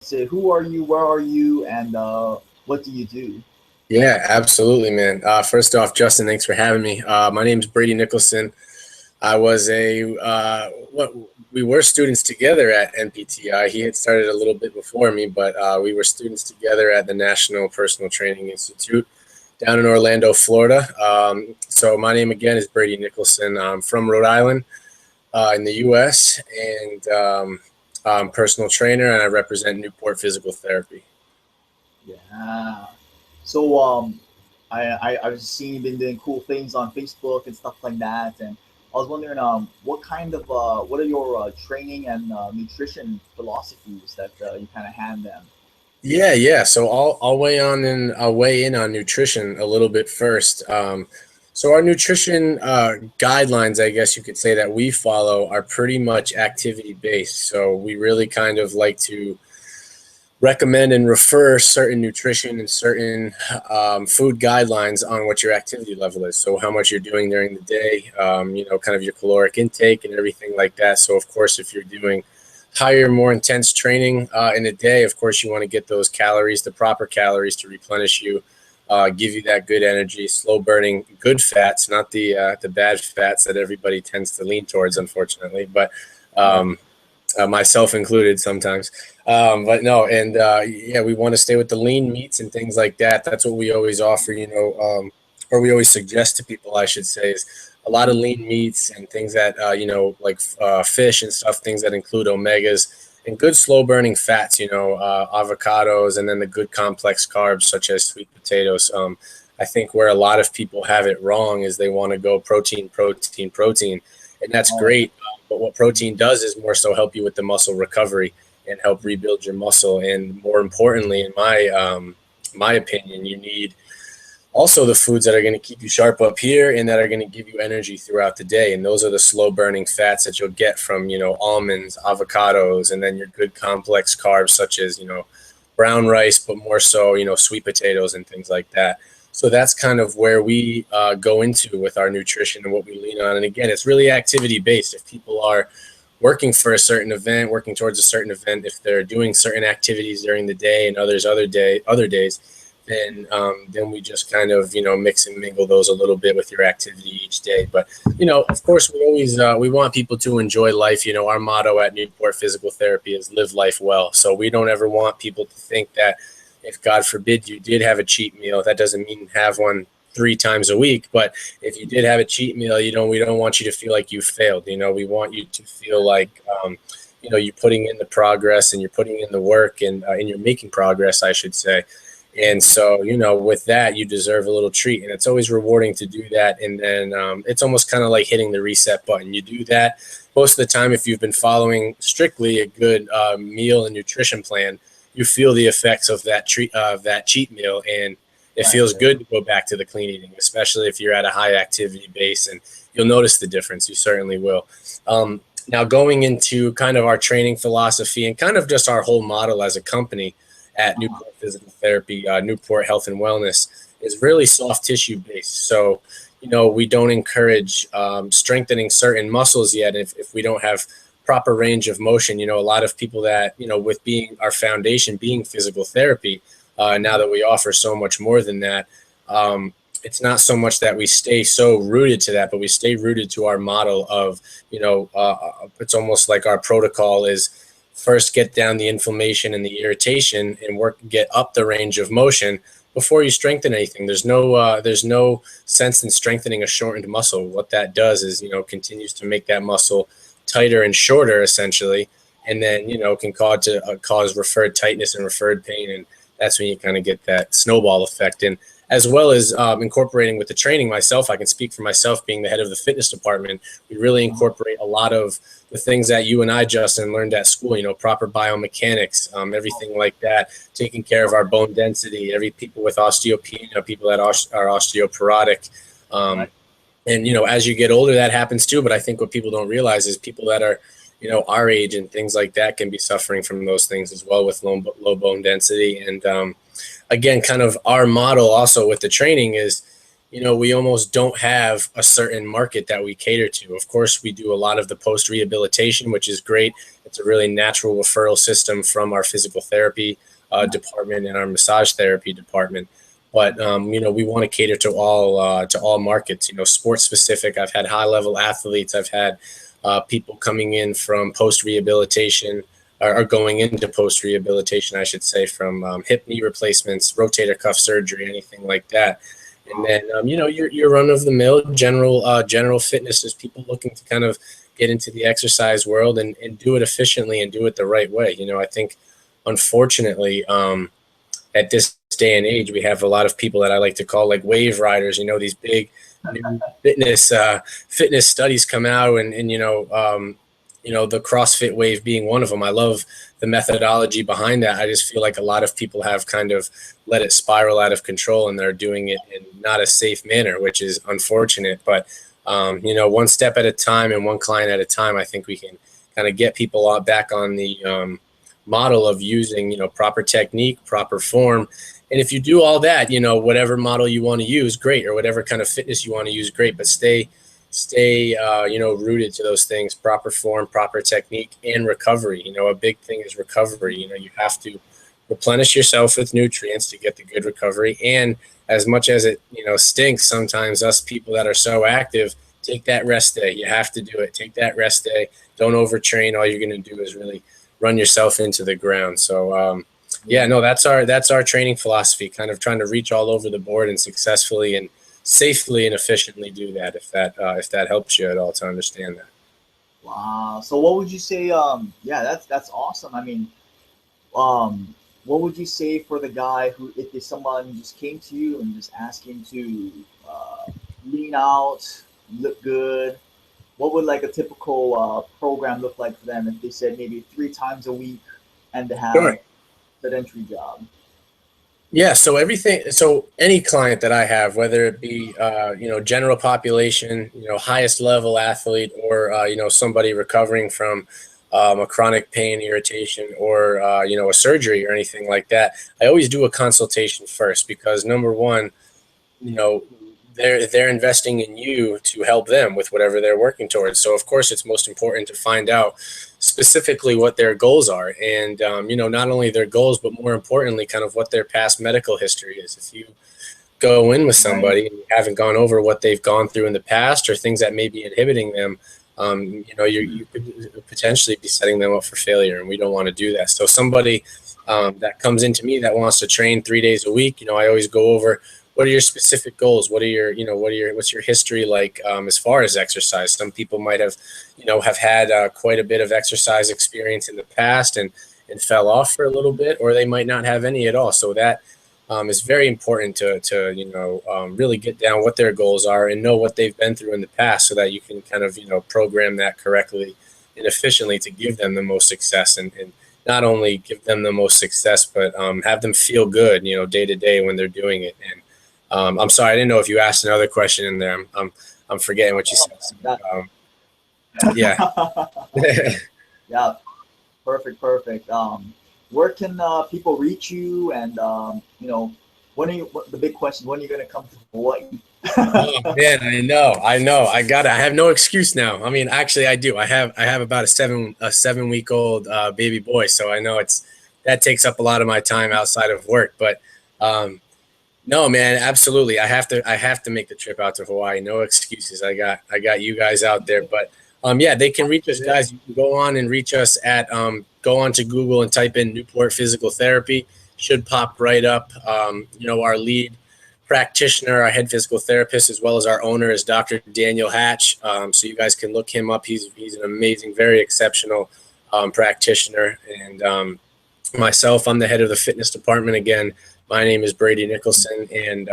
So who are you? Where are you? And what do you do? Yeah, absolutely, man. First off, Justin, thanks for having me. My name is Brady Nicholson. I was what we were students together at NPTI. He had started a little bit before me, but we were students together at the National Personal Training Institute down in Orlando, Florida. So my name again is Brady Nicholson. I'm from Rhode Island in the U.S. and I'm a personal trainer, and I represent Newport Physical Therapy. Yeah. So I was seeing you've been doing cool things on Facebook and stuff like that, and I was wondering what kind of what are your training and nutrition philosophies that you kind of hand them? Yeah. So I'll weigh in on nutrition a little bit first. So our nutrition guidelines, I guess you could say that we follow are pretty much activity based. So we really kind of like to recommend and refer certain nutrition and certain food guidelines on what your activity level is. So how much you're doing during the day, kind of your caloric intake and everything like that. So of course, if you're doing higher, more intense training in a day, of course, you want to get those calories, the proper calories to replenish you, give you that good energy, slow burning, good fats, not the bad fats that everybody tends to lean towards, unfortunately, but Yeah. myself included sometimes. But no, and yeah, we want to stay with the lean meats and things like that. That's what we always offer, or we always suggest to people, I should say, is a lot of lean meats and things that, like fish and stuff, things that include omegas and good slow burning fats, avocados, and then the good complex carbs such as sweet potatoes. I think where a lot of people have it wrong is they want to go protein, protein, protein, and that's Oh, great. But what protein does is more so help you with the muscle recovery and help rebuild your muscle. And more importantly, in my opinion, you need also the foods that are going to keep you sharp up here and that are going to give you energy throughout the day. And those are the slow burning fats that you'll get from, almonds, avocados, and then your good complex carbs such as, brown rice, but more so, sweet potatoes and things like that. So that's kind of where we go into with our nutrition and what we lean on. And again, it's really activity based. If people are working for a certain event, working towards a certain event, if they're doing certain activities during the day and other days, then we just kind of mix and mingle those a little bit with your activity each day. But of course, we always we want people to enjoy life. Our motto at Newport Physical Therapy is live life well. So we don't ever want people to think that if God forbid you did have a cheat meal, that doesn't mean have one 3 times a week. But if you did have a cheat meal, we don't want you to feel like you failed. We want you to feel like you're putting in the progress and you're putting in the work and you're making progress, I should say. And so, with that, you deserve a little treat. And it's always rewarding to do that. And then it's almost kind of like hitting the reset button. You do that most of the time. If you've been following strictly a good meal and nutrition plan, you feel the effects of that cheat meal. And it right, feels right. good to go back to the clean eating, especially if you're at a high activity base. And you'll notice the difference. You certainly will. Now, going into kind of our training philosophy and kind of just our whole model as a company at Uh-huh. Newport Physical Therapy, Newport Health and Wellness, is really soft tissue based. So, we don't encourage strengthening certain muscles yet if we don't have proper range of motion. A lot of people that, with being our foundation, being physical therapy, now that we offer so much more than that, it's not so much that we stay so rooted to that, but we stay rooted to our model of, it's almost like our protocol is first get down the inflammation and the irritation and get up the range of motion before you strengthen anything. There's no sense in strengthening a shortened muscle. What that does is, continues to make that muscle tighter and shorter essentially. And then, can cause referred tightness and referred pain. And that's when you kind of get that snowball effect. And as well as incorporating with the training myself, I can speak for myself being the head of the fitness department. We really incorporate a lot of the things that you and I, Justin, learned at school, proper biomechanics, everything like that, taking care of our bone density, people with osteopenia, people that are osteoporotic. Right. And, as you get older, that happens too. But I think what people don't realize is people that are, our age and things like that can be suffering from those things as well with low bone density. And again, kind of our model also with the training is, we almost don't have a certain market that we cater to. Of course, we do a lot of the post rehabilitation, which is great. It's a really natural referral system from our physical therapy department and our massage therapy department. But we want to cater to all markets. Sports specific. I've had high level athletes. I've had people coming in from post rehabilitation, or going into post rehabilitation, I should say, from hip knee replacements, rotator cuff surgery, anything like that. And then your run of the mill general fitness is people looking to kind of get into the exercise world and do it efficiently and do it the right way. I think unfortunately, at this day and age, we have a lot of people that I like to call like wave riders. These big new fitness studies come out, and the CrossFit wave being one of them. I love the methodology behind that. I just feel like a lot of people have kind of let it spiral out of control, and they're doing it in not a safe manner, which is unfortunate. But one step at a time and one client at a time, I think we can kind of get people back on the model of using, proper technique, proper form. And if you do all that, whatever model you want to use, great, or whatever kind of fitness you want to use, great, but stay rooted to those things: proper form, proper technique, and recovery. A big thing is recovery. You have to replenish yourself with nutrients to get the good recovery. And as much as it, stinks sometimes, us people that are so active, take that rest day. You have to do it. Take that rest day. Don't overtrain. All you're going to do is really run yourself into the ground. So, that's our training philosophy, kind of trying to reach all over the board and successfully and safely and efficiently do that. If that helps you at all to understand that. Wow. So what would you say? That's awesome. I mean, what would you say for the guy who, if someone just came to you and just asked him to lean out, look good, what would like a typical program look like for them if they said maybe 3 times a week and to have Sure. sedentary job? Yeah. So any client that I have, whether it be, general population, highest level athlete, or, somebody recovering from a chronic pain, irritation, or, a surgery or anything like that, I always do a consultation first, because number one, you know, they're investing in you to help them with whatever they're working towards. So of course, it's most important to find out specifically what their goals are, and not only their goals, but more importantly, kind of what their past medical history is. If you go in with Right. somebody and you haven't gone over what they've gone through in the past or things that may be inhibiting them, you could potentially be setting them up for failure, and we don't want to do that. So somebody that comes into me that wants to train 3 days a week, I always go over, what are your specific goals? What's your history like as far as exercise? Some people might have had quite a bit of exercise experience in the past and fell off for a little bit, or they might not have any at all. So that is very important to really get down what their goals are and know what they've been through in the past, so that you can kind of program that correctly and efficiently to give them the most success, and not only give them the most success, but have them feel good, day to day when they're doing it. And I'm sorry, I didn't know if you asked another question in there. I'm forgetting what you said. That, Yeah. yeah, perfect. Where can people reach you? And the big question: when are you going to come to Hawaii? Oh man, I know. I have no excuse now. I mean, actually, I do. I have about a 7 week old baby boy, so I know that takes up a lot of my time outside of work. But no, man, absolutely. I have to make the trip out to Hawaii. No excuses. I got you guys out there. But yeah, they can reach us, guys. You can go on and reach us at go on to Google and type in Newport Physical Therapy. Should pop right up. Our lead practitioner, our head physical therapist, as well as our owner, is Dr. Daniel Hatch. So you guys can look him up. He's an amazing, very exceptional practitioner. And myself, I'm the head of the fitness department. Again, my name is Brady Nicholson, and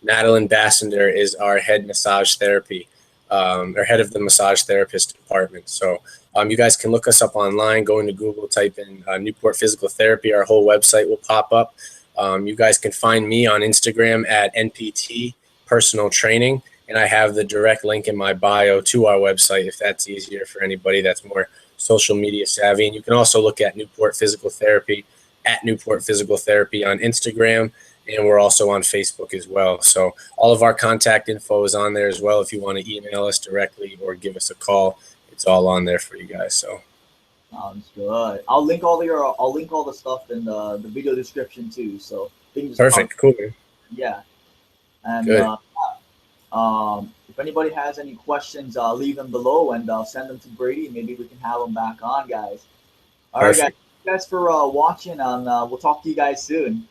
Madeline Bassender is our head massage therapy, or head of the massage therapist department. So you guys can look us up online, go into Google, type in Newport Physical Therapy. Our whole website will pop up. You guys can find me on Instagram at NPT Personal Training, and I have the direct link in my bio to our website if that's easier for anybody that's more social media savvy. And you can also look at Newport Physical Therapy at Newport Physical Therapy on Instagram, and we're also on Facebook as well. So all of our contact info is on there as well. If you want to email us directly or give us a call, it's all on there for you guys. So sounds good. I'll link all the stuff in the video description too. So things perfect, cool, man. yeah. And Good. if anybody has any questions, leave them below and I'll send them to Brady. Maybe we can have them back on, guys. All right, guys. Perfect. Thanks for watching, and we'll talk to you guys soon.